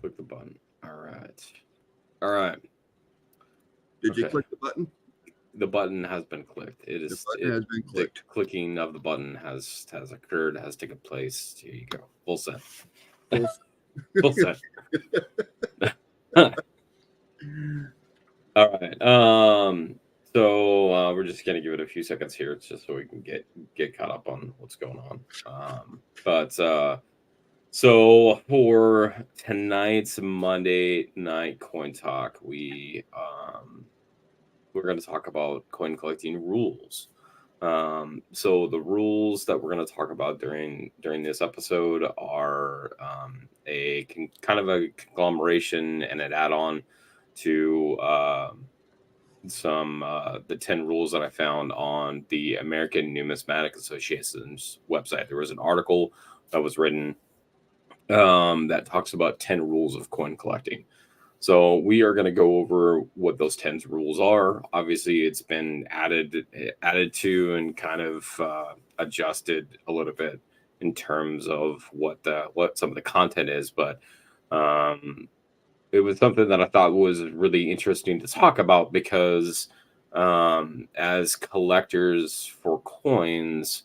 Click the button. All right. All right. Did you Okay. click the button? The button has been clicked. The button has been The clicked. clicking of the button has occurred, has taken place. Here you go. Full set. Full Full set. All right. So we're just gonna give it a few seconds here, just so we can get caught up on what's going on. But so for tonight's Monday night coin talk, we're going to talk about coin collecting rules. So the rules that we're going to talk about during this episode are kind of a conglomeration and an add-on to some the 10 rules that I found on the American Numismatic Association's website. There was an article that was written that talks about 10 rules of coin collecting. So we are going to go over what those 10 rules are. Obviously, it's been added to and kind of adjusted a little bit in terms of what some of the content is, but um, it was something that I thought was really interesting to talk about because as collectors for coins,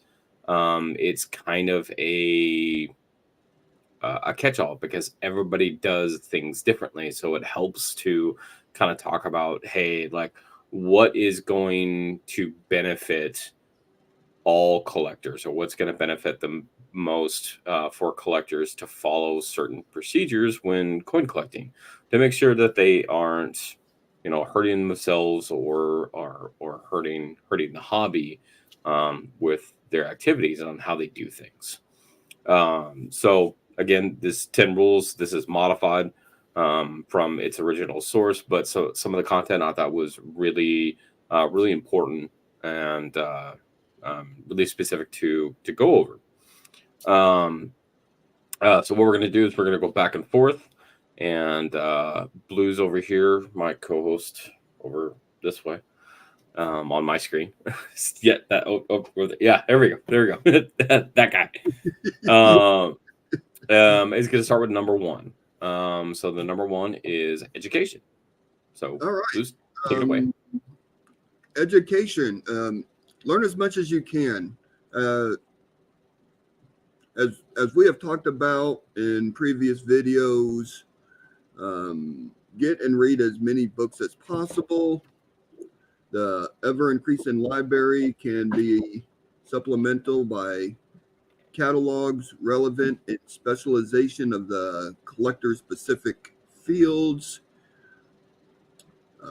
it's kind of a catch-all because everybody does things differently. So it helps to kind of talk about, hey, like what is going to benefit all collectors, or what's going to benefit them most for collectors to follow certain procedures when coin collecting to make sure that they aren't, hurting themselves or hurting the hobby with their activities on how they do things. So again, this 10 rules, this is modified from its original source, but so some of the content I thought was really important and really specific to go over. Um, so what we're going to do is we're going to go back and forth, and Blue's over here, my co-host over this way on my screen. Yeah, yeah, there we go. That guy. Is going to start with number one. So the number one is education. So, All right. Blue's, take it away. Education. Learn as much as you can. Uh, as we have talked about in previous videos, get and read as many books as possible. The ever increasing library can be supplemental by catalogs relevant in specialization of the collector specific fields, uh,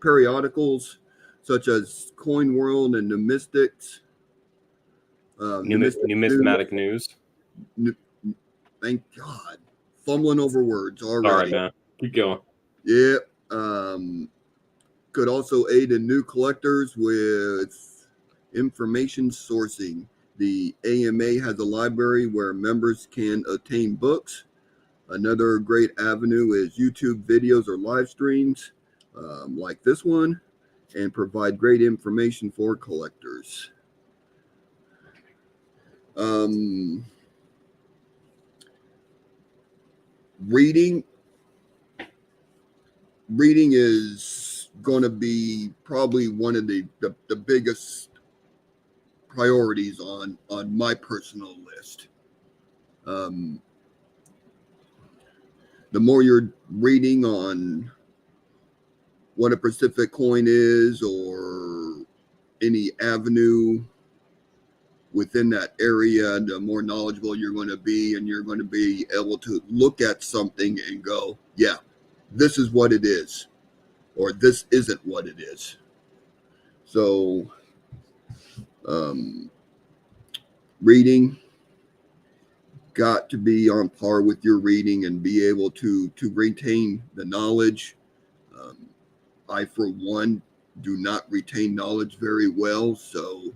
periodicals such as Coin World and Numismatics. Numismatic news. Thank God. Fumbling over words All right, already. man. Keep going. Yeah. Could also aid in new collectors with information sourcing. The AMA has a library where members can obtain books. Another great avenue is YouTube videos or live streams like this one, and provide great information for collectors. Um, reading is going to be probably one of the biggest priorities on my personal list. Um, the more you're reading on what a specific coin is or any avenue within that area, the more knowledgeable you're going to be, and you're going to be able to look at something and go, yeah, this is what it is, or this isn't what it is. So, reading, got to be on par with your reading and be able to retain the knowledge. Um, I, for one, do not retain knowledge very well, so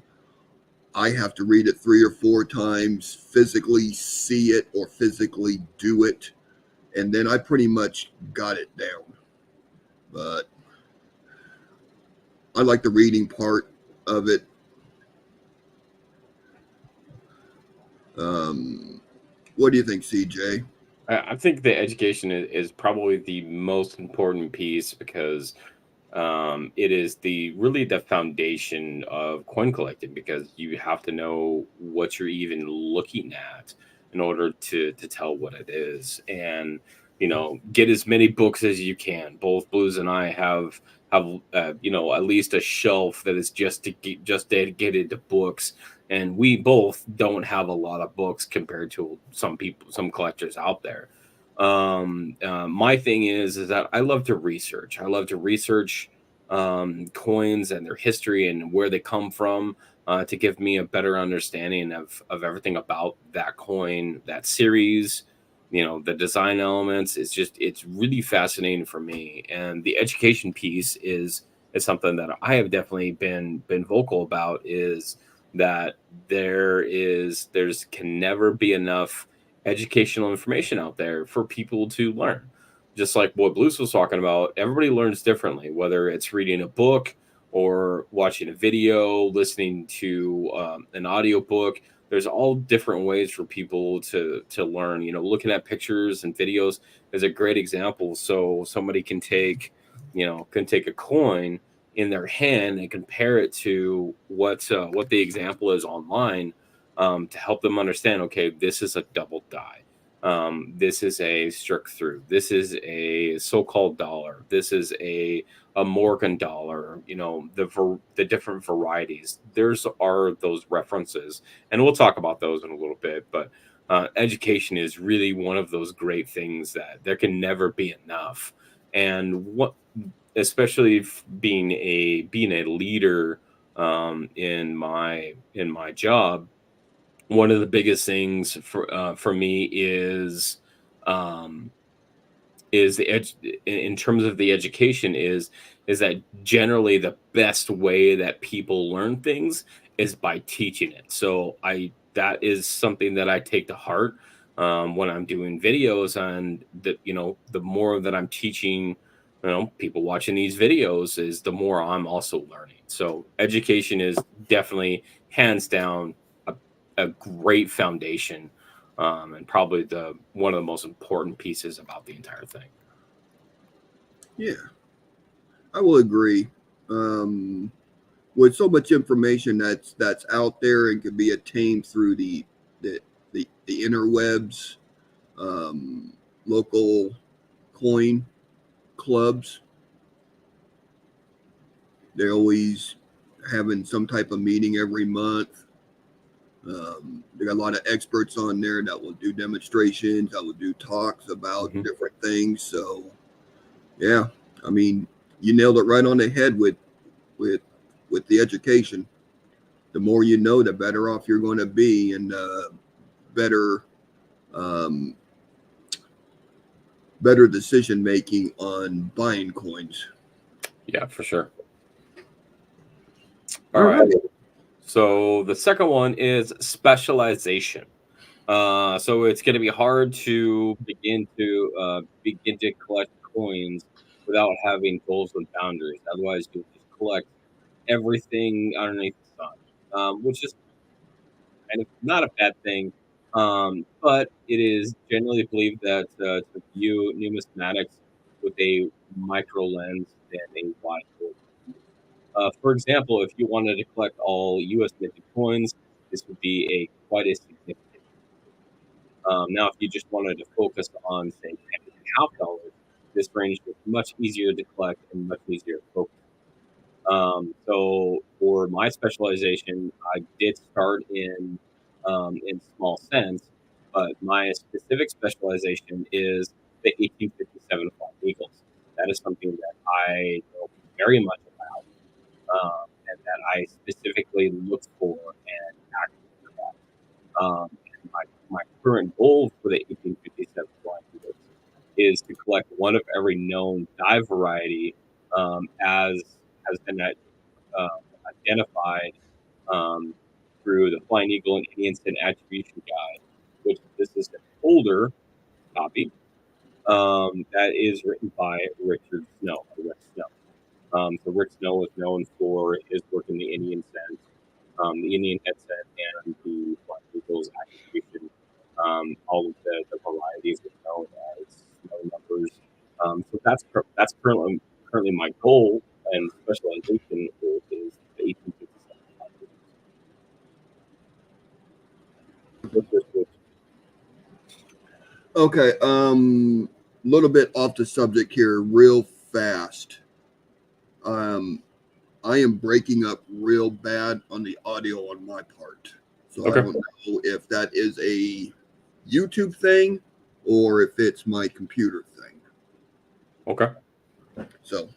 I have to read it 3 or 4 times, physically see it or physically do it, and then I pretty much got it down. But I like the reading part of it. What do you think, CJ? I think the education is probably the most important piece because it is the really the foundation of coin collecting because you have to know what you're even looking at in order to tell what it is. And get as many books as you can. Both Blues and I have at least a shelf that is just dedicated to books, and we both don't have a lot of books compared to some collectors out there. My thing is that I love to research. I love to research coins and their history and where they come from, to give me a better understanding of everything about that coin, that series. The design elements. It's really fascinating for me, and the education piece is something that I have definitely been vocal about. Is that there's can never be enough educational information out there for people to learn. Just like what Blues was talking about, everybody learns differently, whether it's reading a book or watching a video, listening to an audiobook. There's all different ways for people to learn. Looking at pictures and videos is a great example. So somebody can take a coin in their hand and compare it to what the example is online, to help them understand, okay, this is a double die. This is a strict through. This is a so-called dollar. This is a Morgan dollar. The different varieties. There's are those references, and we'll talk about those in a little bit. But education is really one of those great things that there can never be enough. And what, especially being a leader, in my job, one of the biggest things for me um, is the edge in terms of the education is that generally the best way that people learn things is by teaching it. So I that is something that I take to heart, when I'm doing videos, and the more that I'm teaching, people watching these videos, is the more I'm also learning. So education is definitely hands down a, a great foundation, and probably the one of the most important pieces about the entire thing. Yeah, I will agree. Um, with so much information that's out there and can be attained through the the interwebs, um, local coin clubs, they're always having some type of meeting every month. They got a lot of experts on there that will do demonstrations, that will do talks about Mhm. different things. So yeah, I mean, you nailed it right on the head with with the education. The more you know, the better off you're going to be, and better um, better decision making on buying coins. Yeah, for sure. All All right. right. So the second one is specialization. So it's going to be hard to begin to collect coins without having goals and boundaries. Otherwise, you'll just collect everything underneath the sun, which is kind of not a bad thing. But it is generally believed that to view numismatics with a micro lens than a wide lens. For example, if you wanted to collect all U.S. minted coins, this would be a quite a significant. Now, if you just wanted to focus on, say, $10.5, this range was much easier to collect and much easier to focus. So for my specialization, I did start in small cents, but my specific specialization is the 1857 Flying Eagles. That is something that I know very much and that I specifically look for and act for that. And my current goal for the 1857 Flying Eagles is to collect one of every known die variety, as has been uh, identified, um, through the Flying Eagle and Indian Cent Attribution Guide, which this is an older copy, that is written by Richard Snow, or Rick Snow. So Rick Snow is known for his work in the Indian Cent and the Flying Eagles attribution. all of the varieties are known as numbers. So that's currently my goal and specialization is the 1857. Okay. Little bit off the subject here, real fast. Um, I am breaking up real bad on the audio on my part. So I Okay. don't know if that is a YouTube thing or if it's my computer thing. Okay. So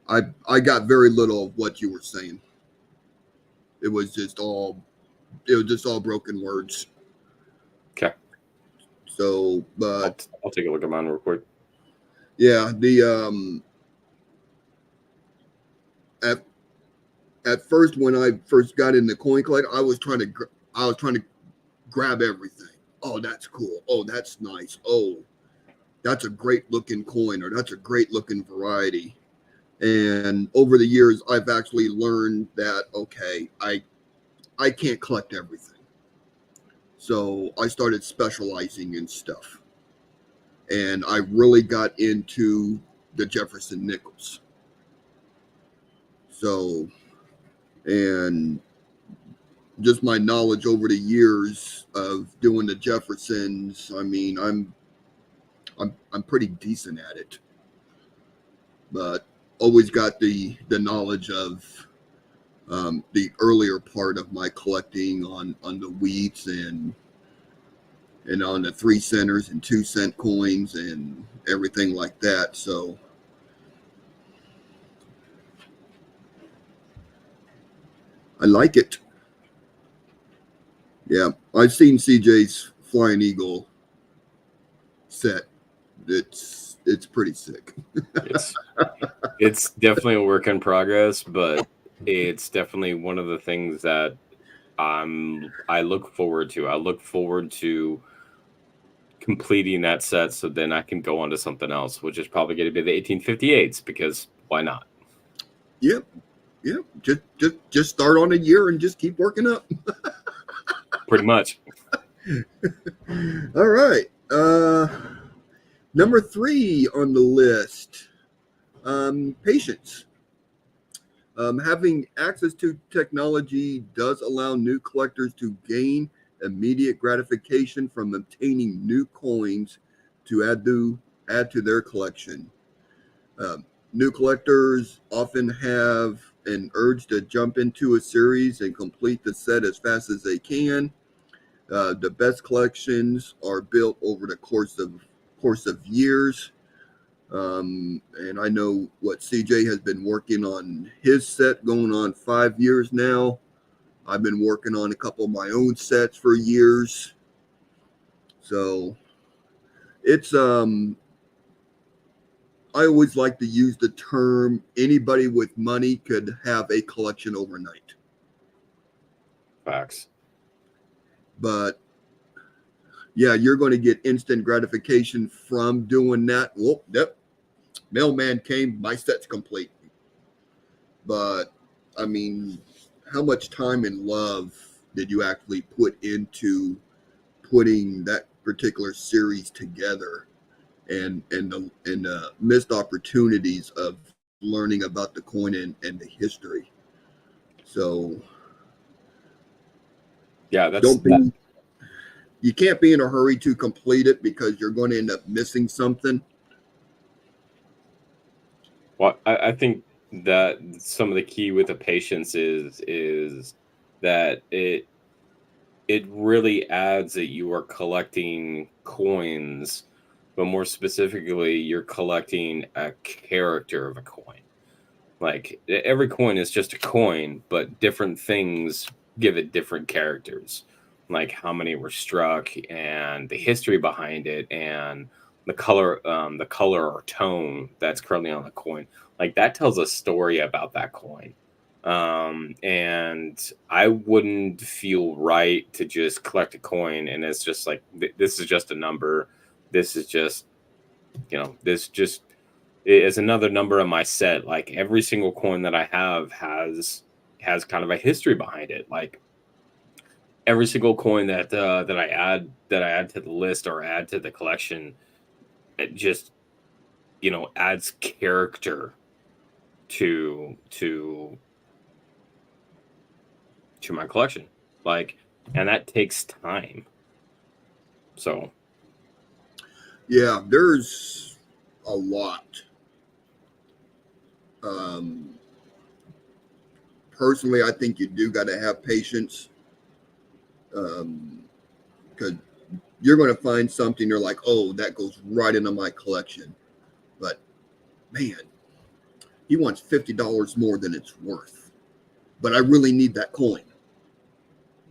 I got very little of what you were saying. It was just all broken words. Okay. So but I'll take a look at mine real quick. yeah, the at first when I first got in the coin collect, I was trying to grab everything. Oh, that's cool. Oh, that's nice. Oh, that's a great looking coin, or that's a great looking variety. And over the years, I've actually learned that okay, I can't collect everything. So I started specializing in stuff, and I really got into the Jefferson nickels. So, and just my knowledge over the years of doing the Jeffersons, I mean, I'm pretty decent at it, but always got the knowledge of the earlier part of my collecting on the wheats and on the 3 centers and 2 cent coins and everything like that. So I like it. Yeah, I've seen CJ's Flying Eagle set. It's pretty sick. It's definitely a work in progress, but it's definitely one of the things that I look forward to. I look forward to completing that set so then I can go on to something else, which is probably going to be the 1858s because why not? Yep. Yep. Just start on a year and just keep working up. Pretty much. All right. Number 3 on the list. Patience. Having access to technology does allow new collectors to gain immediate gratification from obtaining new coins to add to their collection. New collectors often have an urge to jump into a series and complete the set as fast as they can. The best collections are built over the course of years. And I know what CJ has been working on his set going on 5 years now. I've been working on a couple of my own sets for years. So it's I always like to use the term anybody with money could have a collection overnight. Facts. But yeah, you're going to get instant gratification from doing that. Well, yep, mailman came, my set's complete. But I mean, how much time and love did you actually put into putting that particular series together, and the missed opportunities of learning about the coin and the history? So Yeah, you can't be in a hurry to complete it because you're going to end up missing something. well, I think that some of the key with the patience is that it really adds that you are collecting coins, but more specifically, you're collecting a character of a coin. Like every coin is just a coin, but different things give it different characters, like how many were struck and the history behind it and the color or tone that's currently on the coin. Like that tells a story about that coin. And I wouldn't feel right to just collect a coin and it's just like this is just a number. This is just this just is another number on my set. Like every single coin that I have has kind of a history behind it. Like every single coin that I add to the list or add to the collection, it just, adds character to my collection. Like, and that takes time. So Yeah, there's a lot. Um, Personally, I think you do got to have patience, because you're going to find something you're like, oh, that goes right into my collection. But man, he wants $50 more than it's worth. But I really need that coin.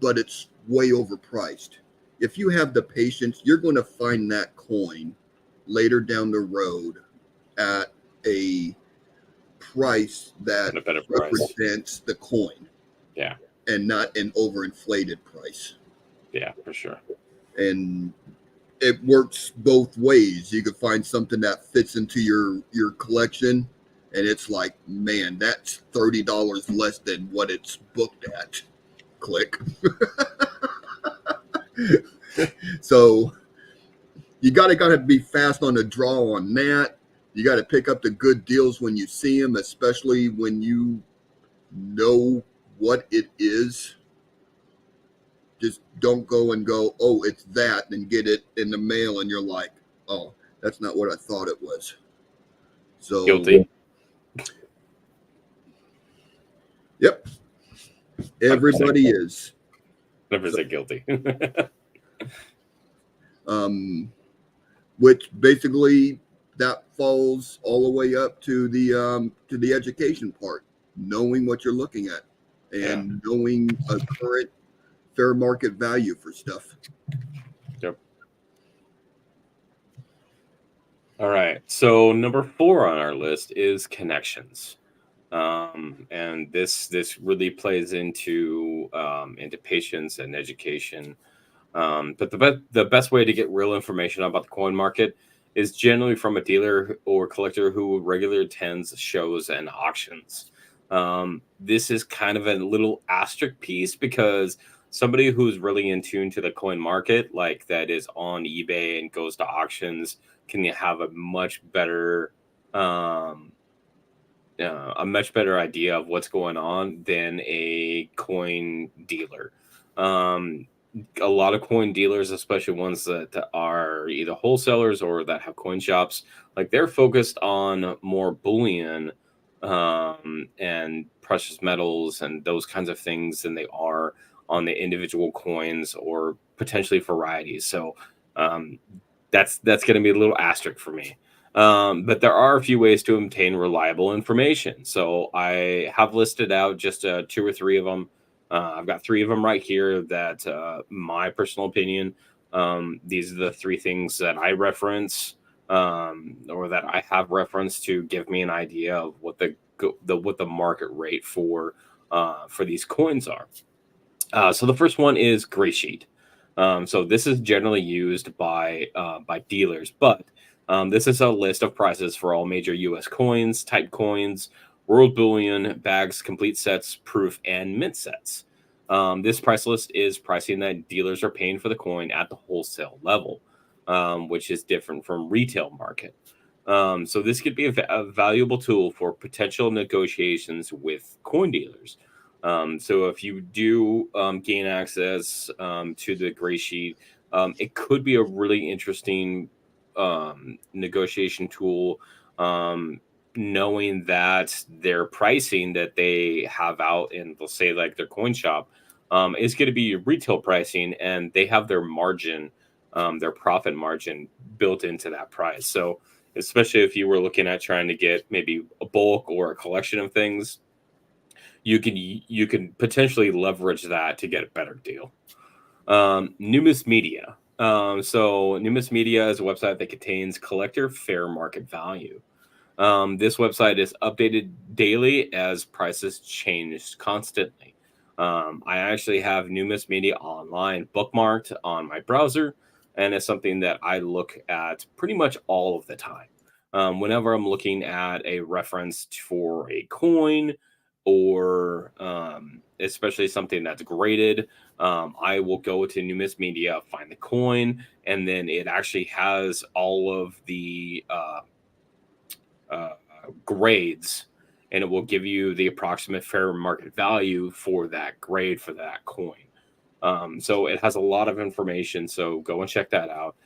But it's way overpriced. If you have the patience, you're going to find that coin later down the road at a price that at a better price. represents the coin. Yeah. And not an overinflated price. Yeah, for sure. And it works both ways. You could find something that fits into your collection, and it's like, man, that's $30 less than what it's booked at. Click. So you gotta be fast on the draw on that. You got to pick up the good deals when you see them, especially when you know what it is. Just don't go and go, oh, it's that, and get it in the mail, and you're like, oh, that's not what I thought it was. So Guilty. Yep. Everybody is. Never say guilty. Which basically that falls all the way up to the education part, knowing what you're looking at and knowing a current fair market value for stuff. Yep. All right. So number 4 on our list is connections. And this really plays into patience and education. But the best way to get real information about the coin market is generally from a dealer or collector who regularly attends shows and auctions. This is kind of a little asterisk piece because somebody who's really in tune to the coin market, like that is on eBay and goes to auctions, can have a much better idea of what's going on than a coin dealer. A lot of coin dealers, especially ones that are either wholesalers or that have coin shops, like they're focused on more bullion and precious metals and those kinds of things than they are on the individual coins or potentially varieties. So that's going to be a little asterisk for me. But there are a few ways to obtain reliable information. So I have listed out just 2 or 3 of them. I've got 3 of them right here that my personal opinion, these are the 3 things that I reference or that I have referenced to give me an idea of what the market rate for these coins are. So the first one is Graysheet. So this is generally used by dealers, but this is a list of prices for all major U.S. coins, type coins, world bullion, bags, complete sets, proof, and mint sets. This price list is pricing that dealers are paying for the coin at the wholesale level, which is different from retail market. So this could be a valuable tool for potential negotiations with coin dealers. So if you do gain access to the Graysheet, it could be a really interesting negotiation tool, knowing that their pricing that they have out in, let's say, like their coin shop, is going to be retail pricing, and they have their margin, their profit margin built into that price. So especially if you were looking at trying to get maybe a bulk or a collection of things, you can potentially leverage that to get a better deal. Numis Media. So Numis Media is a website that contains collector fair market value. This website is updated daily as prices change constantly. I actually have Numis Media online bookmarked on my browser, and it's something that I look at pretty much all of the time. Whenever I'm looking at a reference for a coin or especially something that's graded, I will go to Numis Media, find the coin, and then it actually has all of the uh, grades, and it will give you the approximate fair market value for that grade for that coin. So it has a lot of information. So go and check that out.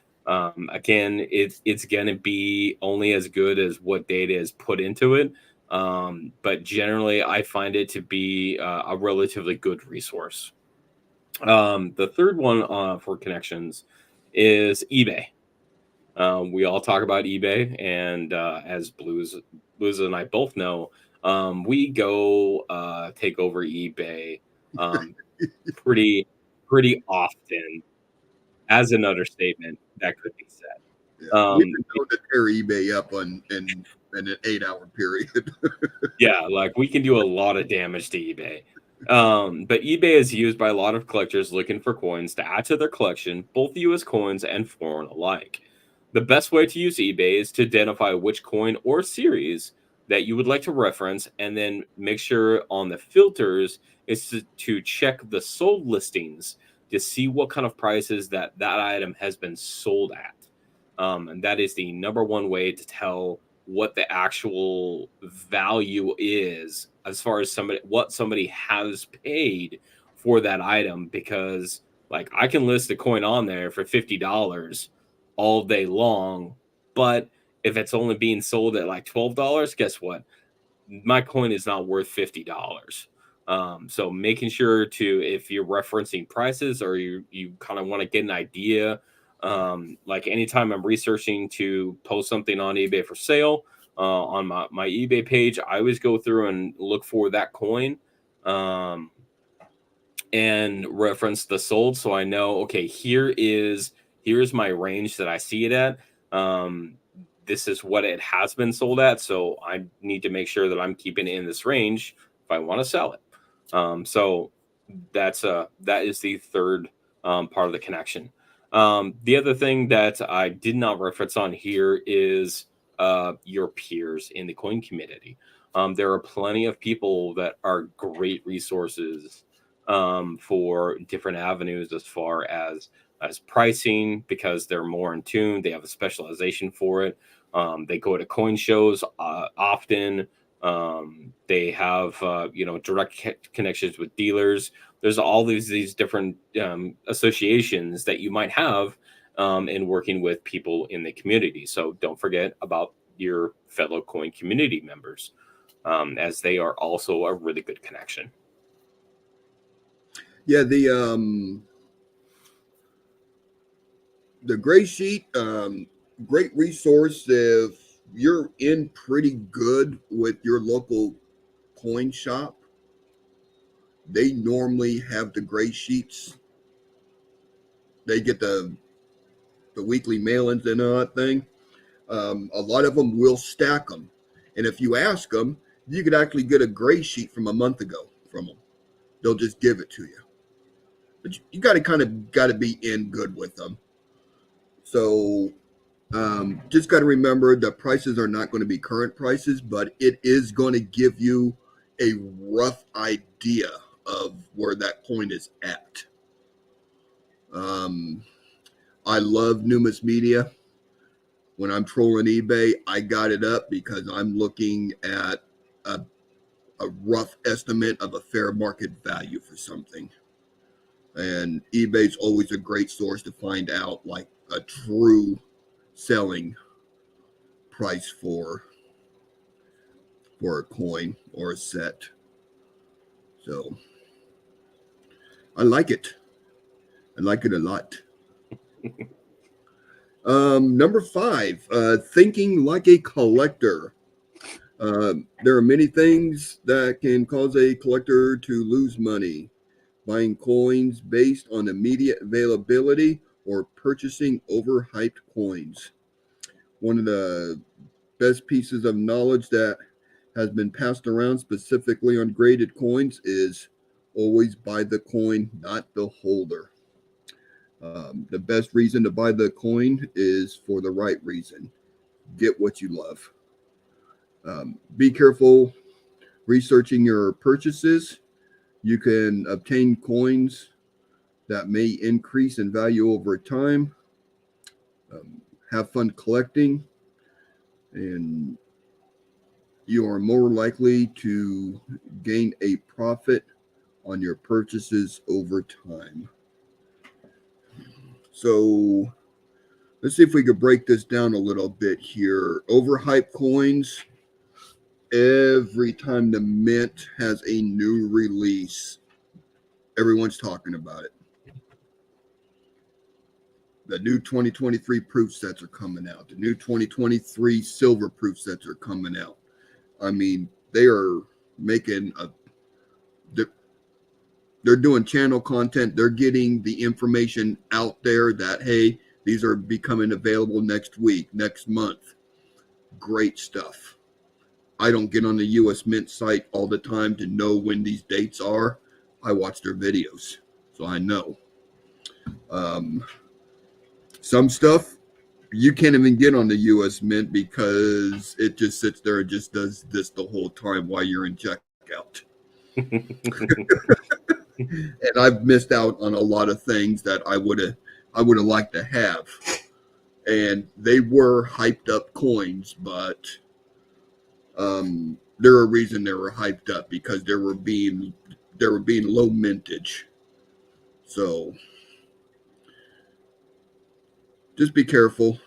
Again, it's going to be only as good as what data is put into it. But generally, I find it to be a relatively good resource. The third one for connections is eBay. We all talk about eBay, and as Blues and I both know, we go take over eBay um, pretty pretty often. As an understatement, that could be said. Yeah, we've been known to tear eBay up in an 8-hour period. Yeah, like we can do a lot of damage to eBay. But eBay is used by a lot of collectors looking for coins to add to their collection, both US coins and foreign alike. The best way to use eBay is to identify which coin or series that you would like to reference, and then make sure on the filters is to check the sold listings to see what kind of prices that item has been sold at. And that is the number one way to tell what the actual value is as far as somebody has paid for that item, because like I can list a coin on there for $50 all day long, but if it's only being sold at like $12, guess what, my coin is not worth $50. So making sure to, if you're referencing prices or you kind of want to get an idea, like anytime I'm researching to post something on eBay for sale, on my eBay page, I always go through and look for that coin, um, and reference the sold, so I know, okay, here's my range that I see it at. This is what it has been sold at, so I need to make sure that I'm keeping it in this range if I want to sell it. So that is the third part of the connection. The other thing that I did not reference on here is your peers in the coin community. There are plenty of people that are great resources for different avenues as far as pricing, because they're more in tune. They have a specialization for it. They go to coin shows often. They have direct connections with dealers. There's all these different associations that you might have in working with people in the community. So don't forget about your fellow coin community members, as they are also a really good connection. Yeah, the gray sheet, great resource if you're in pretty good with your local coin shop. They normally have the gray sheets. They get the weekly mail-ins and all that thing. A lot of them will stack them, and if you ask them, you could actually get a gray sheet from a month ago from them. They'll just give it to you. But you got to be in good with them. So just got to remember the prices are not going to be current prices, but it is going to give you a rough idea of where that coin is at. I love Numis Media. When I'm trolling eBay, I got it up because I'm looking at a, a rough estimate of a fair market value for something. And eBay's always a great source to find out like a true selling price for a coin or a set. So I like it. I like it a lot. Number 5, thinking like a collector. There are many things that can cause a collector to lose money. Buying coins based on immediate availability or purchasing overhyped coins. One of the best pieces of knowledge that has been passed around specifically on graded coins is always buy the coin, not the holder. The best reason to buy the coin is for the right reason. Get what you love. Be careful researching your purchases. You can obtain coins that may increase in value over time. Have fun collecting, and you are more likely to gain a profit on your purchases over time. So let's see if we could break this down a little bit here. Overhyped coins, every time the mint has a new release, everyone's talking about it. The new 2023 proof sets are coming out. The new 2023 silver proof sets are coming out. I mean, they are making a. They're doing channel content. They're getting the information out there that, hey, these are becoming available next week, next month. Great stuff. I don't get on the US Mint site all the time to know when these dates are. I watch their videos, so I know. Some stuff you can't even get on the US Mint because it just sits there and just does this the whole time while you're in checkout. And I've missed out on a lot of things that I would have liked to have. And they were hyped up coins, but there are a reason they were hyped up, because they were being low mintage. So just be careful.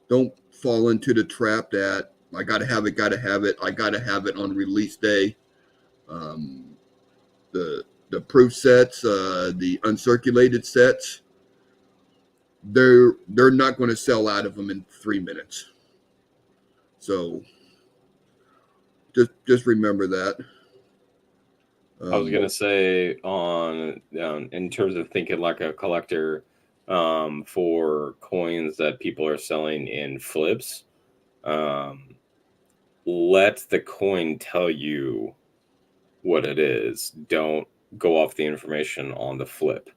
Don't fall into the trap that I gotta have it. I gotta have it on release day. The proof sets, the uncirculated sets, they're not going to sell out of them in 3 minutes. So just remember that. I was gonna say on in terms of thinking like a collector, for coins that people are selling in flips, let the coin tell you what it is. Don't go off the information on the flip,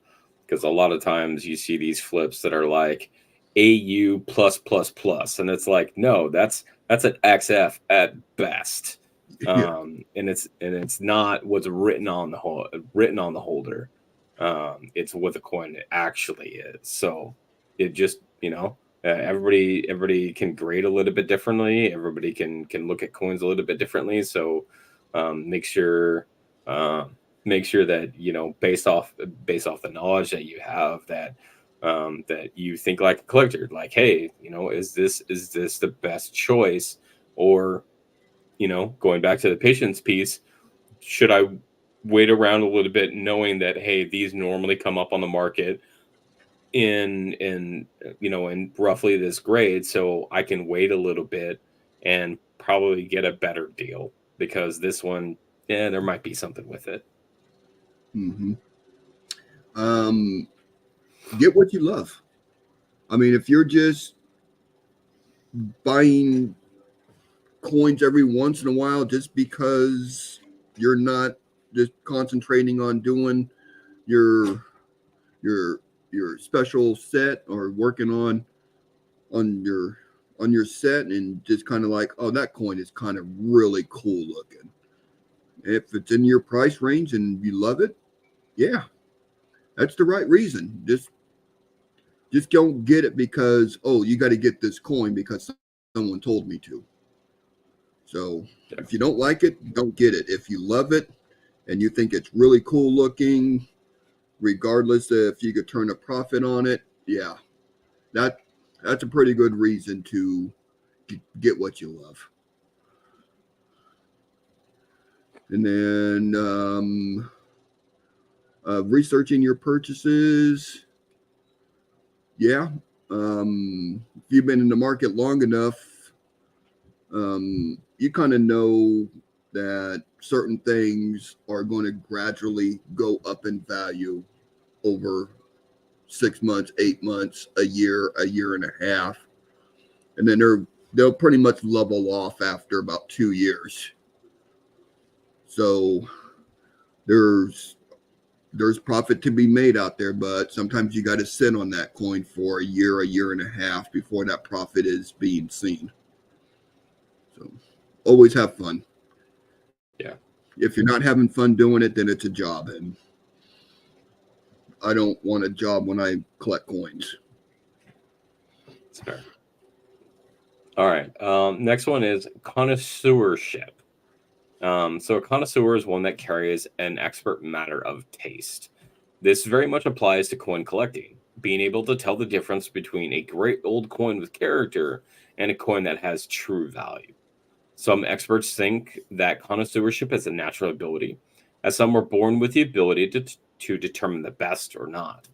because a lot of times you see these flips that are like AU plus plus plus, and it's like, no, that's an XF at best. And it's not what's written on the holder. It's what the coin actually is. So it just, everybody can grade a little bit differently. Everybody can look at coins a little bit differently. So make sure that, based off the knowledge that you have, that that you think like a collector, like, hey, is this the best choice? Or, going back to the patience piece, should I wait around a little bit, knowing that, hey, these normally come up on the market in roughly this grade, so I can wait a little bit and probably get a better deal, because this one, there might be something with it. Mm-hmm. Get what you love. I mean, if you're just buying coins every once in a while just because you're not just concentrating on doing your special set, or working on your set, and just kind of like, oh, that coin is kind of really cool looking. If it's in your price range and you love it, yeah, that's the right reason. Just don't get it because, oh, you got to get this coin because someone told me to. So if you don't like it, don't get it. If you love it and you think it's really cool looking, regardless if you could turn a profit on it, yeah, that's a pretty good reason to get what you love. And then researching your purchases. Yeah. If you've been in the market long enough, you kind of know that certain things are going to gradually go up in value over 6 months, 8 months, a year and a half. And then they'll pretty much level off after about 2 years. So there's profit to be made out there, but sometimes you got to sit on that coin for a year and a half before that profit is being seen. So always have fun. Yeah. If you're not having fun doing it, then it's a job. And I don't want a job when I collect coins. That's fair. All right. Next one is connoisseurship. So a connoisseur is one that carries an expert matter of taste. This very much applies to coin collecting, being able to tell the difference between a great old coin with character and a coin that has true value. Some experts think that connoisseurship is a natural ability, as some were born with the ability to determine the best or not.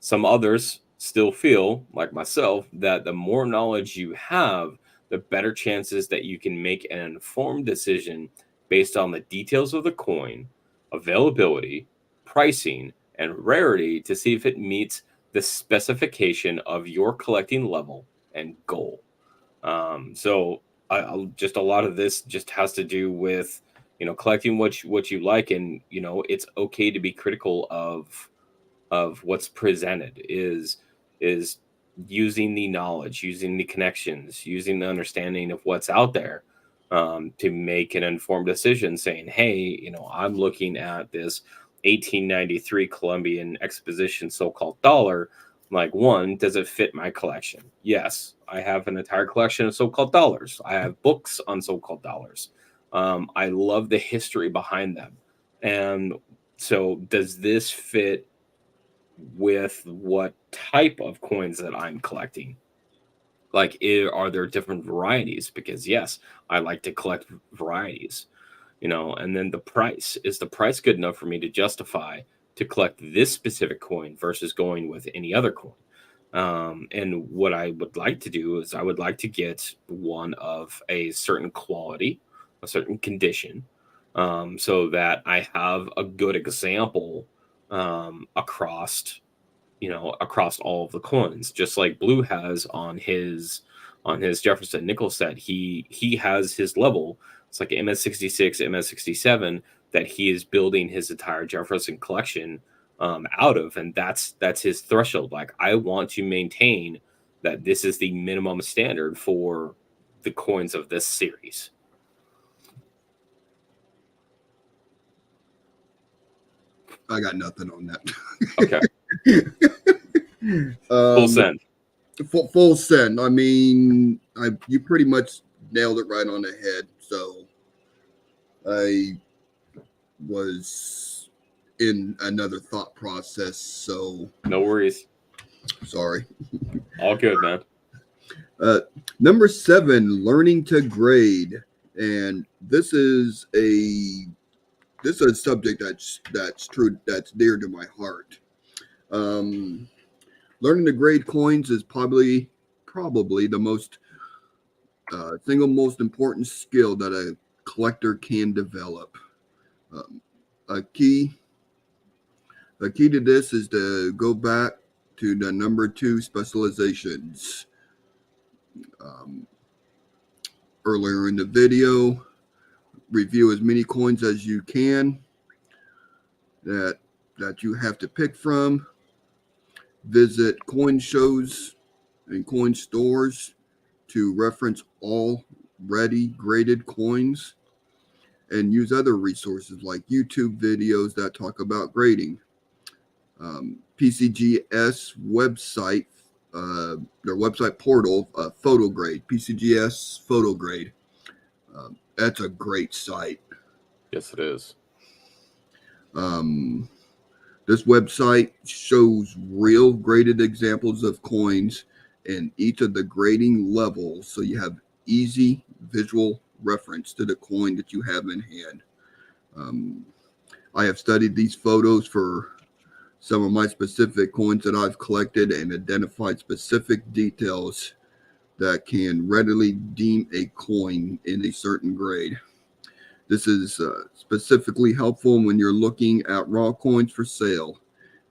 Some others still feel, like myself, that the more knowledge you have, the better chances that you can make an informed decision based on the details of the coin, availability, pricing, and rarity to see if it meets the specification of your collecting level and goal. Just a lot of this just has to do with collecting what you like, and it's okay to be critical of what's presented is using the knowledge, using the connections, using the understanding of what's out there to make an informed decision saying, hey, I'm looking at this 1893 Columbian Exposition so-called dollar. Like, one, does it fit my collection? Yes, I have an entire collection of so-called dollars. I have books on so-called dollars. I love the history behind them. And so does this fit with what type of coins that I'm collecting? Like, are there different varieties? Because yes, I like to collect varieties, and then the price. Is the price good enough for me to justify to collect this specific coin versus going with any other coin? And what I would like to do is I would like to get one of a certain quality, a certain condition, so that I have a good example across all of the coins, just like Blue has on his Jefferson nickel set. He has his level. It's like MS66, MS67 that he is building his entire Jefferson collection out of, and that's his threshold. Like, I want to maintain that this is the minimum standard for the coins of this series. I got nothing on that. Okay. Full send. Full send. I mean, you pretty much nailed it right on the head. So I was in another thought process. So No worries. sorry. All good, man. Number 7, learning to grade, and this is a subject that's true, that's dear to my heart. Learning to grade coins is probably the most single most important skill that a collector can develop. Um, a key to this is to go back to the number 2 specializations. Earlier in the video, review as many coins as you can that you have to pick from. Visit coin shows and coin stores to reference already graded coins, and use other resources like YouTube videos that talk about grading. PCGS website, their website portal, PhotoGrade, PCGS PhotoGrade. That's a great site. Yes, it is. This website shows real graded examples of coins and each of the grading levels, so you have easy visual reference to the coin that you have in hand. I have studied these photos for some of my specific coins that I've collected and identified specific details that can readily deem a coin in a certain grade. This is specifically helpful when you're looking at raw coins for sale,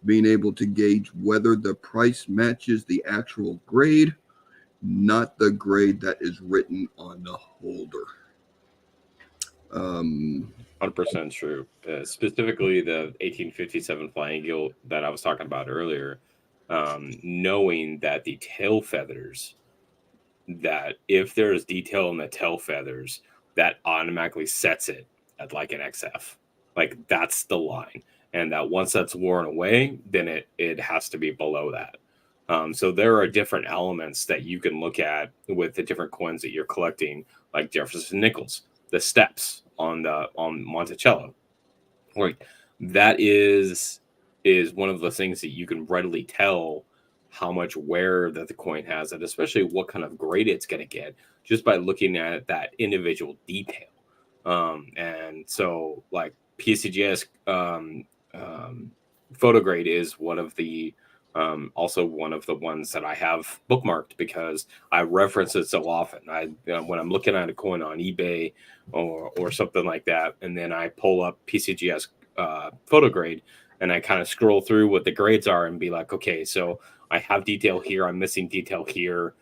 being able to gauge whether the price matches the actual grade, not the grade that is written on the holder. 100% true. Specifically, the 1857 Flying Eagle that I was talking about earlier, knowing that the tail feathers, that if there is detail in the tail feathers, that automatically sets it at like an XF. Like, that's the line. and that once that's worn away, then it has to be below that. So there are different elements that you can look at with the different coins that you're collecting, like Jefferson Nichols, the steps on Monticello. Right. That is one of the things that you can readily tell how much wear that the coin has, and especially what kind of grade it's going to get just by looking at that individual detail. And so, like PCGS photo grade is one of the also one of the ones that I have bookmarked because I reference it so often. When I'm looking at a coin on eBay or something like that, and then I pull up PCGS photo grade and I kind of scroll through what the grades are and be like, okay, so I have detail here, I'm missing detail here.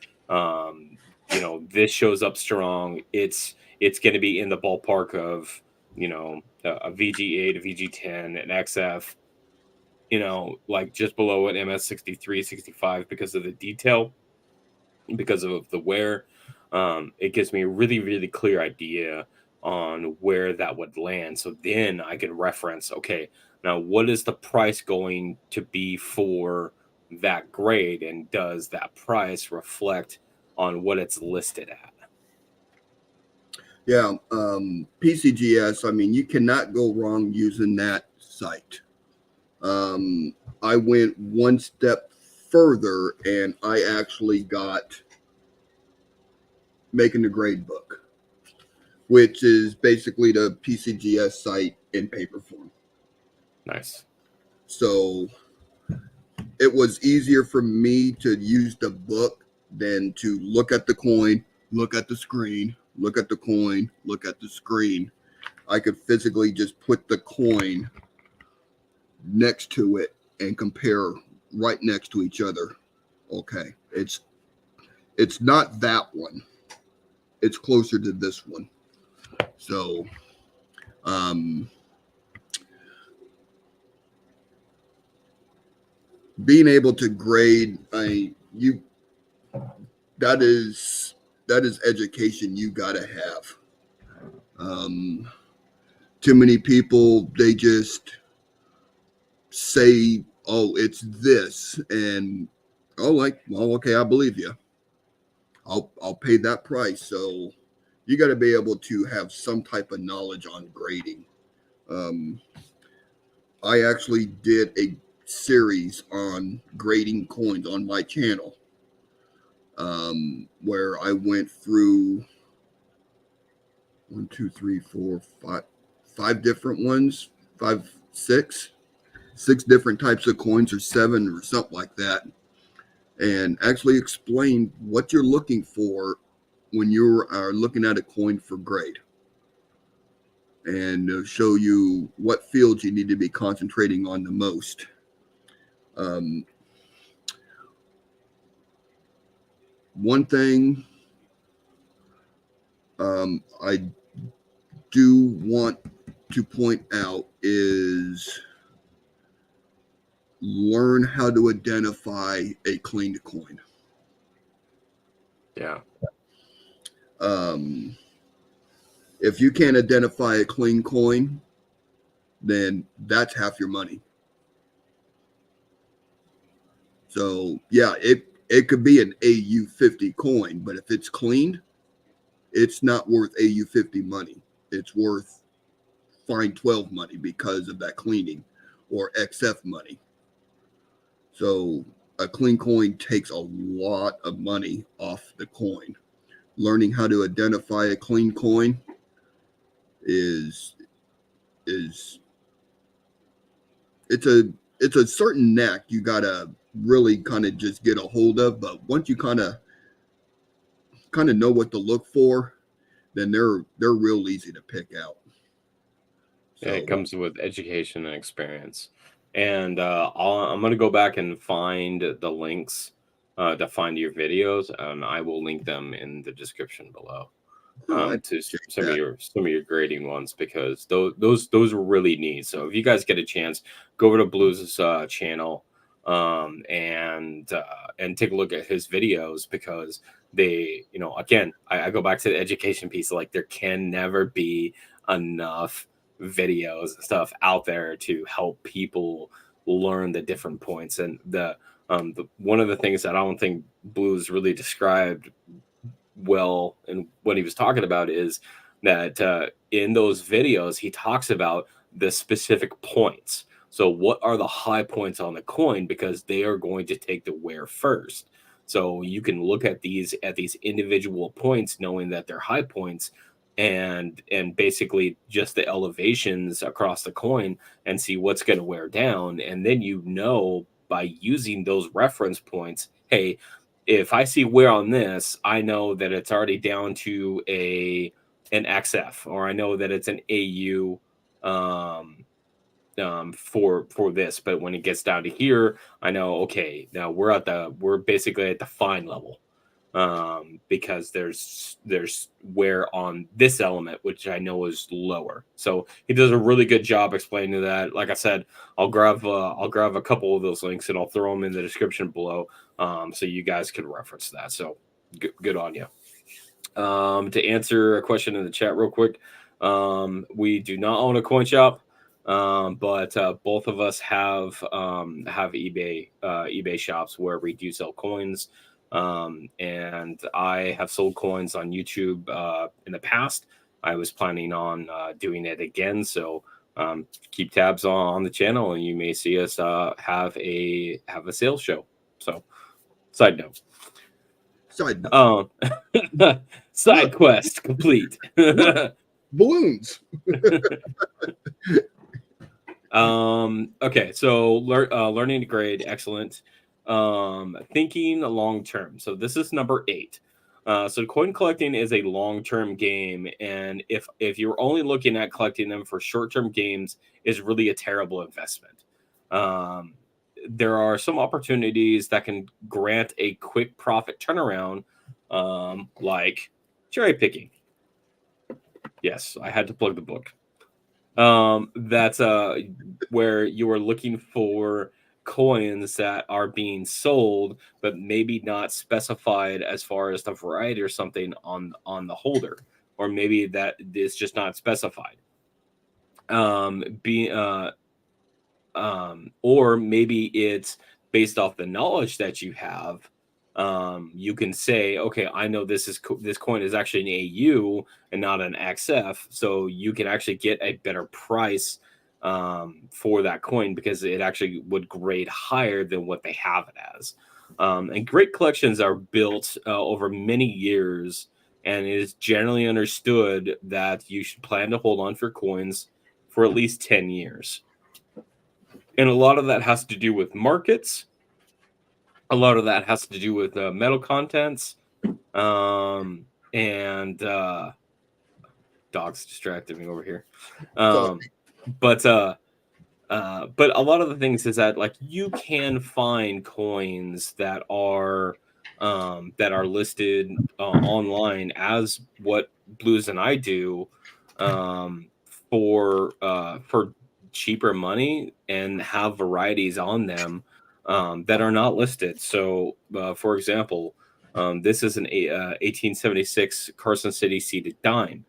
This shows up strong. It's going to be in the ballpark of a VG8, a VG10, an XF, like just below an MS63, 65 because of the detail, because of the wear. It gives me a really, really clear idea on where that would land. So then I can reference, okay, now what is the price going to be for that grade? And does that price reflect on what it's listed at? Yeah, PCGS. I mean, you cannot go wrong using that site. I went one step further, and I actually got Making the Grade book, which is basically the PCGS site in paper form. Nice. So it was easier for me to use the book than to look at the coin, look at the screen, look at the coin, look at the screen. I could physically just put the coin next to it and compare right next to each other. Okay, it's not that one. It's closer to this one. So, being able to grade, that is education you gotta have. Too many people, they just say, "Oh, it's this," and well, okay, I believe you. I'll pay that price. So you got to be able to have some type of knowledge on grading. I actually did a series on grading coins on my channel, where I went through 5 different ones, six different types of coins, or 7 or something like that, and actually explain what you're looking for when you are looking at a coin for grade, and show you what fields you need to be concentrating on the most. One thing I do want to point out is learn how to identify a cleaned coin. Yeah. If you can't identify a clean coin, then that's half your money. So yeah, it could be an AU50 coin, but if it's cleaned, it's not worth AU50 money. It's worth fine 12 money because of that cleaning, or XF money. So a clean coin takes a lot of money off the coin. Learning how to identify a clean coin is it's a certain knack you gotta really kind of just get a hold of. But once you kind of know what to look for, then they're real easy to pick out. So, yeah, it comes with education and experience. And I'm going to go back and find the links to find your videos, and I will link them in the description below to some of your grading ones, because those are really neat. So if you guys get a chance, go over to Blues' channel and take a look at his videos, because they, again, I go back to the education piece. Like, there can never be enough videos and stuff out there to help people learn the different points. And the one of the things that I don't think Blues really described well and what he was talking about is that in those videos he talks about the specific points. So what are the high points on the coin, because they are going to take the wear first. So you can look at these individual points knowing that they're high points, and basically just the elevations across the coin, and see what's going to wear down. And then by using those reference points, hey, if I see wear on this, I know that it's already down to an XF, or I know that it's an AU for this. But when it gets down to here, I know, okay, now we're basically at the fine level, because there's wear on this element, which I know is lower. So he does a really good job explaining that. Like I said, I'll grab a couple of those links and I'll throw them in the description below, so you guys can reference that. So good on you. To answer a question in the chat real quick, we do not own a coin shop, but both of us have eBay shops where we do sell coins. And I have sold coins on YouTube in the past. I was planning on doing it again, so keep tabs on the channel, and you may see us have a sales show. So, side note. Side quest complete. Balloons. Okay, so learning to grade, excellent. Thinking long term. So this is number 8. So coin collecting is a long-term game, and if you're only looking at collecting them for short-term games, is really a terrible investment. There are some opportunities that can grant a quick profit turnaround, like cherry picking. Yes, I had to plug the book. That's where you are looking for coins that are being sold, but maybe not specified as far as the variety or something on the holder, or maybe that is just not specified. Or maybe it's based off the knowledge that you have. You can say, okay, I know this coin is actually an AU and not an XF, so you can actually get a better price for that coin, because it actually would grade higher than what they have it as. And great collections are built over many years, and it is generally understood that you should plan to hold on for coins for at least 10 years. And a lot of that has to do with markets. A lot of that has to do with metal contents. And dogs distracted me over here. But a lot of the things is that, like, you can find coins that are listed online as what Blues and I do, for cheaper money, and have varieties on them that are not listed. So, for example, this is an 1876 Carson City seeded dime.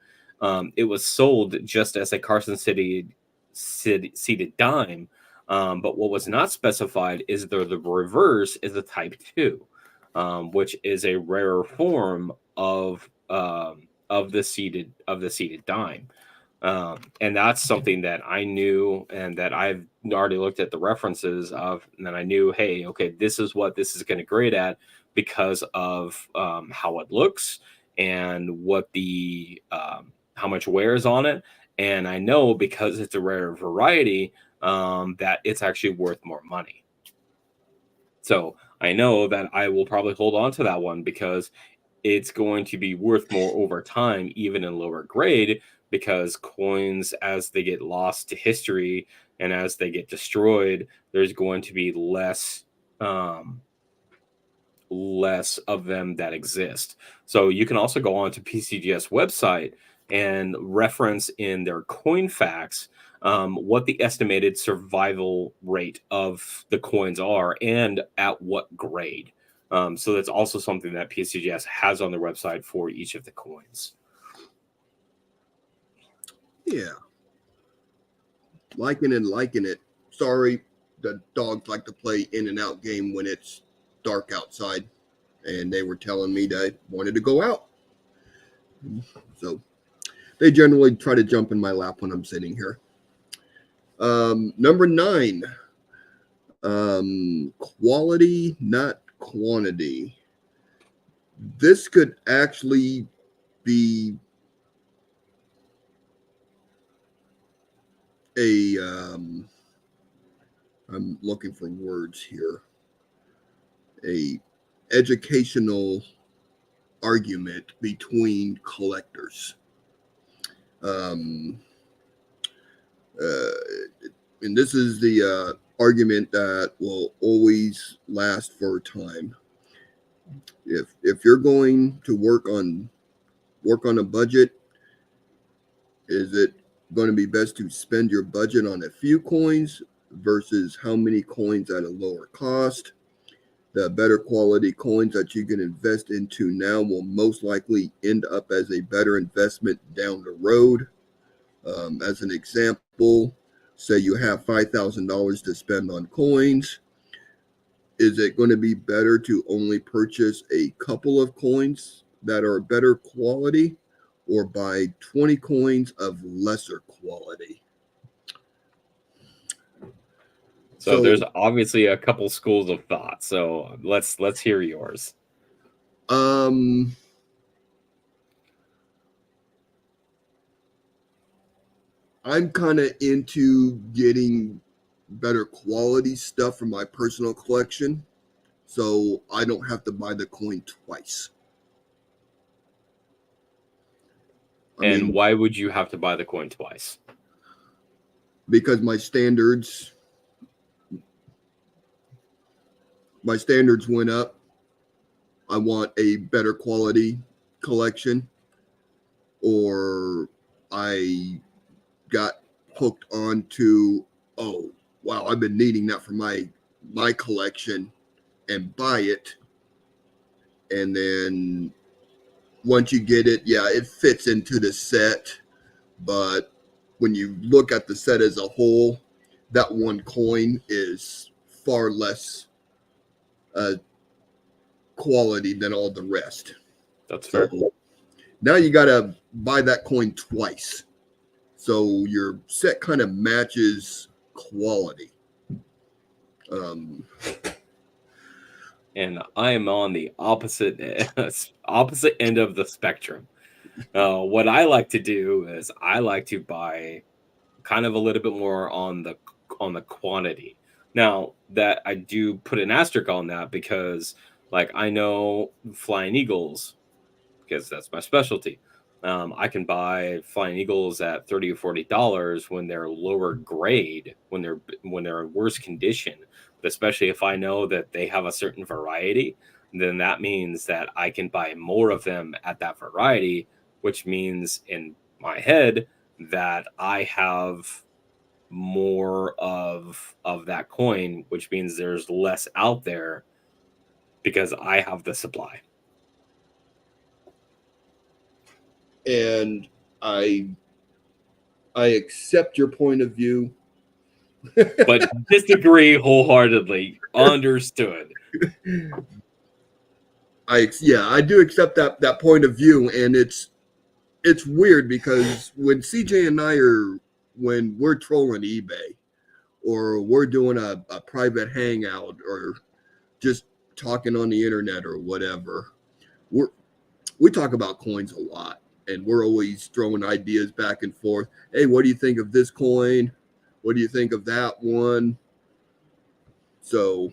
It was sold just as a Carson City seeded dime, but what was not specified is the reverse is a Type 2, which is a rarer form of the seeded dime. And that's something that I knew, and that I've already looked at the references of, and then I knew, hey, okay, this is what this is going to grade at, because of how it looks, and what the how much wear is on it. And I know, because it's a rare variety, that it's actually worth more money. So I know that I will probably hold on to that one, because it's going to be worth more over time, even in lower grade, because coins, as they get lost to history and as they get destroyed, there's going to be less of them that exist. So you can also go on to PCGS website and reference in their coin facts what the estimated survival rate of the coins are, and at what grade. So that's also something that PCGS has on their website for each of the coins. Yeah. liking it. Sorry, the dogs like to play in and out game when it's dark outside, and they were telling me they wanted to go out. So they generally try to jump in my lap when I'm sitting here. Number 9, quality, not quantity. This could actually be a I'm looking for words here. A educational argument between collectors. Um, uh, and this is the argument that will always last for a time. If you're going to work on a budget, is it going to be best to spend your budget on a few coins versus how many coins at a lower cost? The better quality coins that you can invest into now will most likely end up as a better investment down the road. As an example, say you have $5,000 to spend on coins. Is it going to be better to only purchase a couple of coins that are better quality or buy 20 coins of lesser quality? So there's obviously a couple schools of thought. So let's hear yours. I'm kind of into getting better quality stuff for my personal collection, so I don't have to buy the coin twice. And why would you have to buy the coin twice? Because my standards went up. I want a better quality collection, or I got hooked on to, oh wow, I've been needing that for my collection, and buy it. And then once you get it, yeah, it fits into the set, but when you look at the set as a whole, that one coin is far less quality than all the rest. That's fair. So now you got to buy that coin twice, so your set kind of matches quality. And I am on the opposite end of the spectrum. What I like to do is I like to buy kind of a little bit more on the quantity. Now that I do put an asterisk on that because like I know Flying Eagles, because that's my specialty. I can buy Flying Eagles at $30 or $40 when they're lower grade, when they're in worse condition. But especially if I know that they have a certain variety, then that means that I can buy more of them at that variety, which means in my head that I have more of that coin, which means there's less out there because I have the supply. And I accept your point of view, but disagree wholeheartedly. Understood. I do accept that point of view, and it's weird because when CJ and I when we're trolling eBay or we're doing a private hangout or just talking on the internet or whatever, we talk about coins a lot, and we're always throwing ideas back and forth. Hey, what do you think of this coin? What do you think of that one? So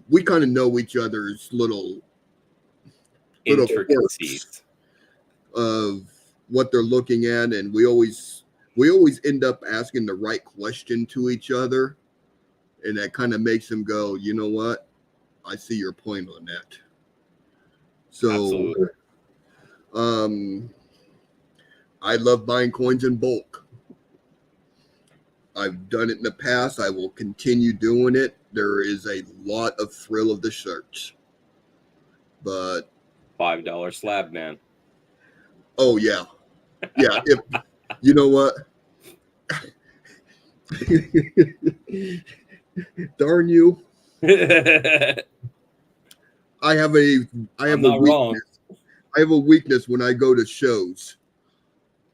we kind of know each other's little intricacies of what they're looking at, and we always end up asking the right question to each other, and that kind of makes them go, you know what, I see your point on that. So absolutely. I love buying coins in bulk. I've done it in the past. I will continue doing it. There is a lot of thrill of the search, but $5 slab, man. Oh yeah. If you know what, Darn you. I'm I have a I have a not wrong. weakness. I have a weakness when I go to shows.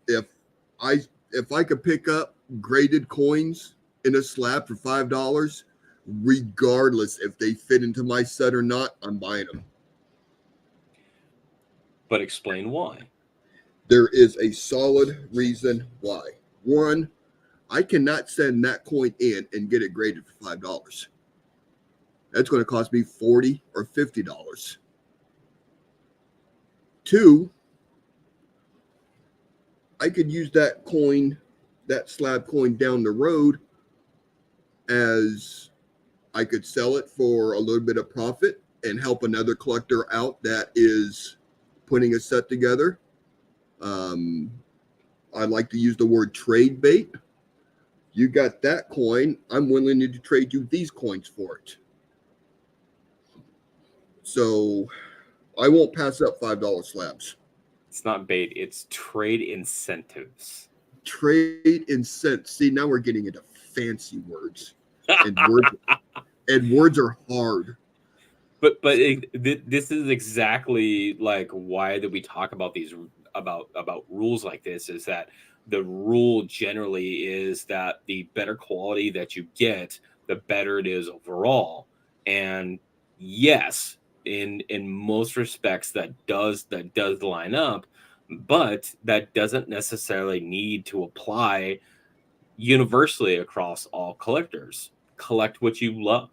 If I if I could pick up graded coins in a slab for $5, regardless if they fit into my set or not, I'm buying them. But explain why. There is a solid reason why. One, I cannot send that coin in and get it graded for $5. That's going to cost me $40 or $50. Two, I could use that coin, that slab coin down the road as I could sell it for a little bit of profit and help another collector out that is putting a set together. Um, I like to use the word trade bait. You got that coin, I'm willing to trade you these coins for it. So I won't pass up $5 slabs. It's not bait, it's trade incentives. Trade incent. See, now we're getting into fancy words, and words are hard. But this is exactly like why that we talk about these about rules like this is that the rule generally is that the better quality that you get, the better it is overall. And yes, in most respects that does line up, but that doesn't necessarily need to apply universally across all collectors. Collect what you love.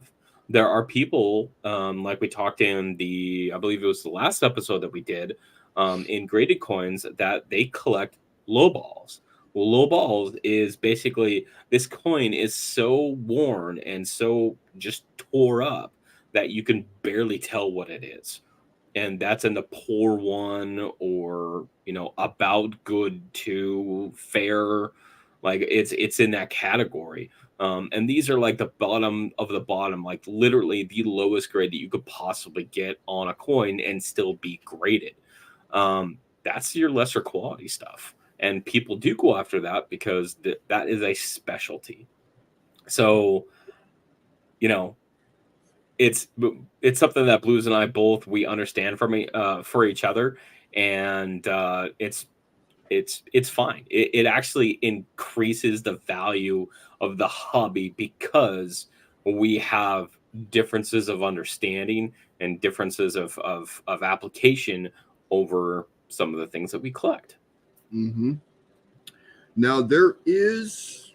There are people, like we talked in I believe it was the last episode that we did, in graded coins that they collect low balls. Well, low balls is basically this coin is so worn and so just tore up that you can barely tell what it is. And that's in the poor one or, about good to fair, like it's in that category. And these are like the bottom of the bottom, like literally the lowest grade that you could possibly get on a coin and still be graded. That's your lesser quality stuff, and people do go after that because that is a specialty. So, you know it's it's something that Blues and I both we understand for each other, and it's fine. It actually increases the value of the hobby because we have differences of understanding and differences of application over some of the things that we collect. Mm-hmm. Now there is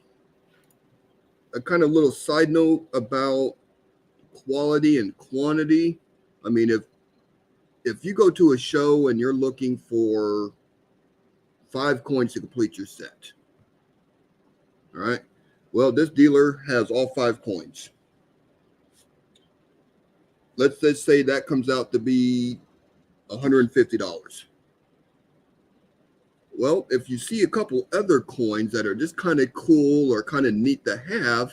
a kind of little side note about quality and quantity. I mean, if you go to a show and you're looking for 5 coins to complete your set, all right. Well, this dealer has all 5 coins. Let's just say that comes out to be $150. Well, if you see a couple other coins that are just kind of cool or kind of neat to have,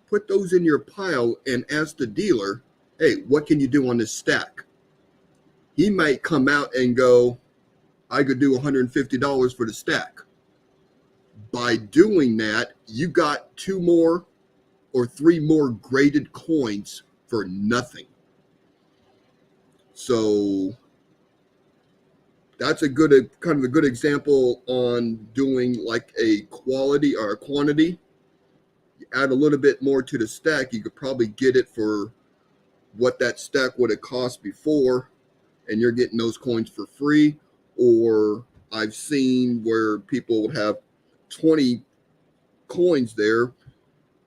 put those in your pile and ask the dealer, hey, what can you do on this stack? He might come out and go, I could do $150 for the stack. By doing that, you got 2 more or 3 more graded coins for nothing. So that's a good kind of a good example on doing like a quality or a quantity. You add a little bit more to the stack, you could probably get it for what that stack would have cost before, and you're getting those coins for free. Or I've seen where people would have 20 coins there,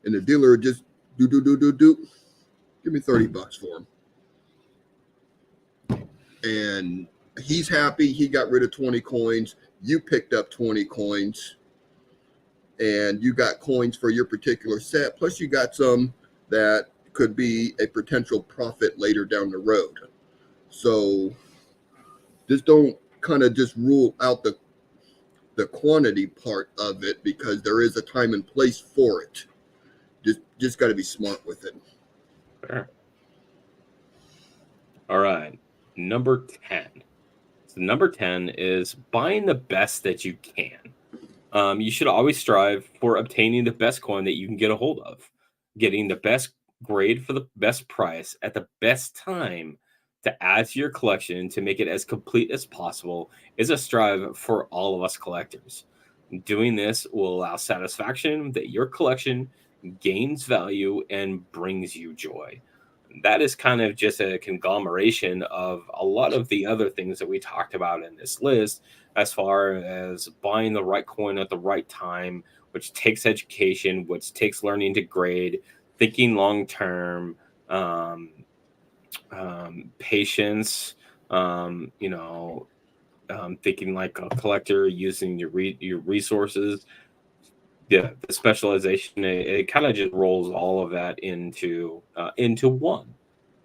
and the dealer would just do, give me $30 for them, and he's happy. He got rid of 20 coins. You picked up 20 coins, and you got coins for your particular set. Plus, you got some that could be a potential profit later down the road. So just don't kind of just rule out the quantity part of it, because there is a time and place for it. Just got to be smart with it. Sure. All right, number 10. So number 10 is buying the best that you can. You should always strive for obtaining the best coin that you can get a hold of, getting the best grade for the best price at the best time to add to your collection to make it as complete as possible is a strive for all of us collectors. Doing this will allow satisfaction that your collection gains value and brings you joy. That is kind of just a conglomeration of a lot of the other things that we talked about in this list, as far as buying the right coin at the right time, which takes education, which takes learning to grade, thinking long term, um, patience, you know, thinking like a collector, using your resources. Yeah, the specialization, it kind of just rolls all of that into one,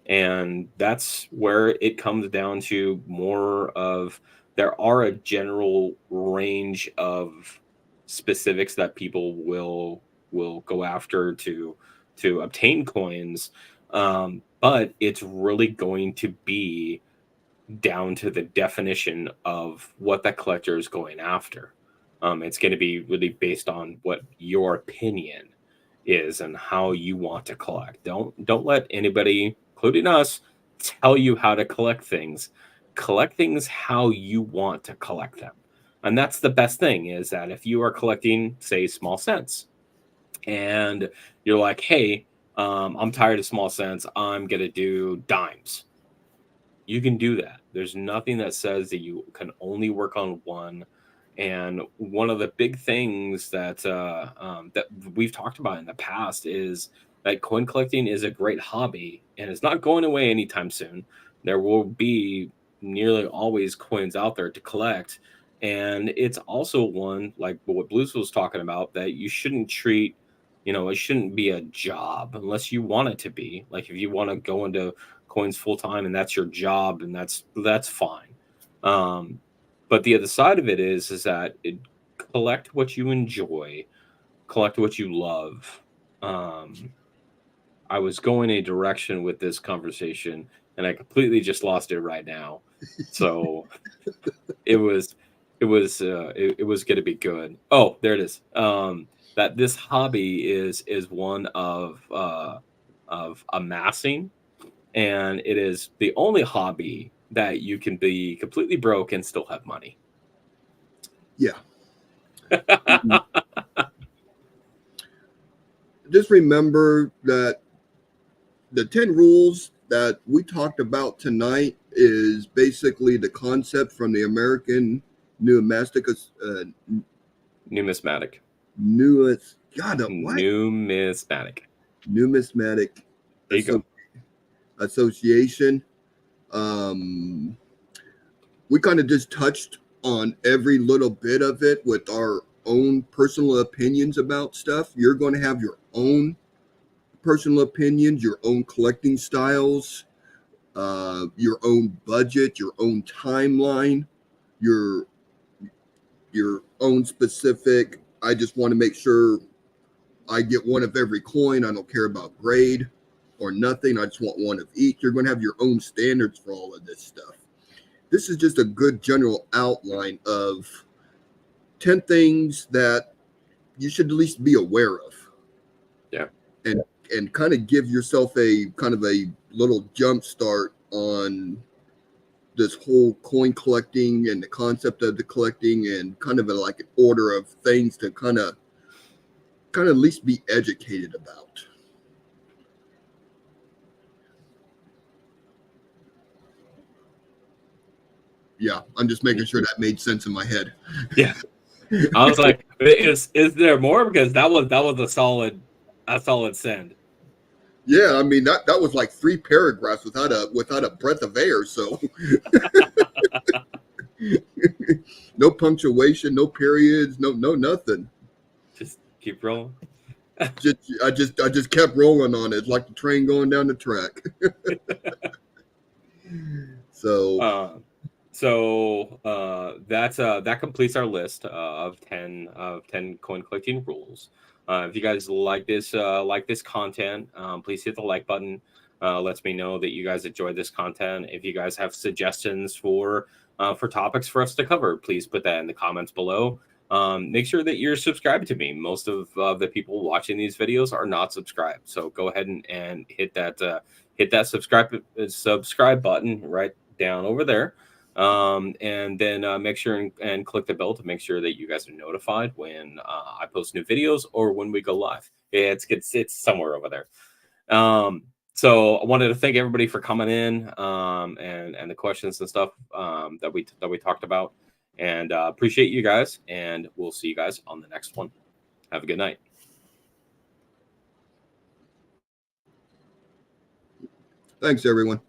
and that's where it comes down to more of, there are a general range of specifics that people will go after to obtain coins, but it's really going to be down to the definition of what that collector is going after. It's going to be really based on what your opinion is and how you want to collect. Don't let anybody, including us, tell you how to collect things. Collect things how you want to collect them. And that's the best thing, is that if you are collecting, say, small cents, and you're like, hey, I'm tired of small cents, I'm gonna do dimes, you can do that. There's nothing that says that you can only work on one. And one of the big things that we've talked about in the past is that coin collecting is a great hobby, and it's not going away anytime soon. There will be nearly always coins out there to collect, and it's also one, like what Blues was talking about, that you shouldn't treat. It shouldn't be a job unless you want it to be. Like if you want to go into coins full time and that's your job, and that's fine. Um, but the other side of it is that collect what you enjoy, collect what you love. Um, I was going a direction with this conversation, and I completely just lost it right now. So it was it was going to be good. Oh, there it is. That this hobby is one of amassing, and it is the only hobby that you can be completely broke and still have money. Yeah. Just remember that the 10 rules that we talked about tonight is basically the concept from the American Numismatic Numismatic. What? Numismatic. Numismatic There you go. Association. We kind of just touched on every little bit of it with our own personal opinions about stuff. You're going to have your own personal opinions, your own collecting styles, your own budget, your own timeline, your own specific. I just want to make sure I get one of every coin. I don't care about grade or nothing. I just want one of each. You're going to have your own standards for all of this stuff. This is just a good general outline of 10 things that you should at least be aware of. Yeah. And kind of give yourself a kind of a little jump start on this whole coin collecting and the concept of the collecting, and kind of like an order of things to kind of at least be educated about. Yeah, I'm just making sure that made sense in my head. Yeah. I was like, is there more? Because that was a solid send. Yeah, I mean that was like 3 paragraphs without a breath of air. So no punctuation, no periods, no nothing. Just keep rolling. I just kept rolling on it like the train going down the track. So that completes our list of 10 coin collecting rules. If you guys like this content, please hit the like button. Lets me know that you guys enjoyed this content. If you guys have suggestions for topics for us to cover, please put that in the comments below. make sure that you're subscribed to me. Most of the people watching these videos are not subscribed, so go ahead and hit that subscribe button right down over there, and then make sure and click the bell to make sure that you guys are notified when I post new videos or when we go live. It's somewhere over there. So I wanted to thank everybody for coming in, and the questions and stuff that we talked about, and appreciate you guys, and we'll see you guys on the next one. Have a good night. Thanks, everyone.